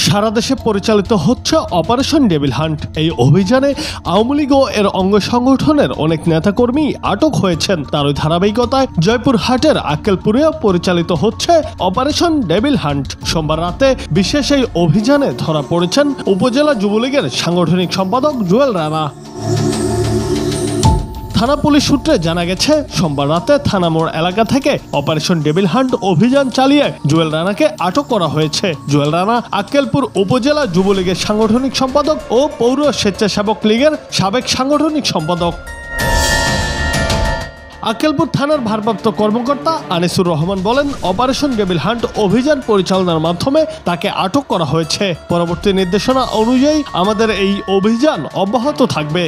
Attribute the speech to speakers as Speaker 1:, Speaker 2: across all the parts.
Speaker 1: সারা দেশে পরিচালিত হচ্ছে অপারেশন ডেভিল হান্ট। এই অভিযানে আওয়ামী লীগ ও এর অঙ্গ সংগঠনের অনেক নেতাকর্মী আটক হয়েছেন। তারই ধারাবাহিকতায় জয়পুরহাটের আক্কেলপুরে পরিচালিত হচ্ছে অপারেশন ডেভিল হান্ট। সোমবার রাতে বিশেষ এই অভিযানে ধরা পড়েছেন উপজেলা যুবলীগের সাংগঠনিক সম্পাদক জুয়েল রানা। থানা পুলিশ সূত্রে জানা গেছে, সোমবার রাতে থানা মোড় এলাকা থেকে অপারেশন ডেভিল হান্ট অভিযান চালিয়ে জুয়েল রানাকে আটক করা হয়েছে। জুয়েল রানা আক্কেলপুর উপজেলা যুবলীগের সাংগঠনিক সম্পাদক ও পৌর স্বেচ্ছাসেবক লীগের সাবেক সাংগঠনিক সম্পাদক। আক্কেলপুর থানার ভারপ্রাপ্ত কর্মকর্তা আনিসুর রহমান বলেন, অপারেশন ডেভিল হান্ট অভিযান পরিচালনার মাধ্যমে তাকে আটক করা হয়েছে। পরবর্তী নির্দেশনা অনুযায়ী আমাদের এই অভিযান অব্যাহত থাকবে।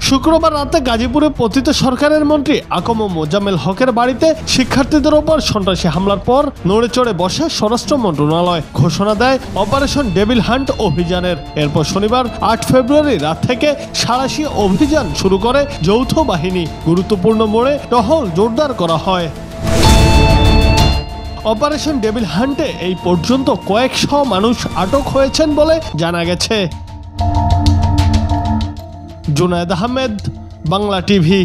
Speaker 1: শুক্রবার রাতে গাজীপুরে পতিত সরকারের মন্ত্রী আকম মোজাম্মেল হকের বাড়িতে শিক্ষার্থীদের ওপর সন্ত্রাসী হামলার পর নড়ে চড়ে বসে স্বরাষ্ট্র মন্ত্রণালয় ঘোষণা দেয় অপারেশন ডেভিল হান্ট অভিযানের। এরপর শনিবার ৮ ফেব্রুয়ারি রাত থেকে সাঁড়াশি অভিযান শুরু করে যৌথ বাহিনী। গুরুত্বপূর্ণ মোড়ে টহল জোরদার করা হয়। অপারেশন ডেভিল হান্টে এই পর্যন্ত কয়েকশ মানুষ আটক হয়েছেন বলে জানা গেছে। জুনায়েদ আহমেদ, বাংলা টিভি।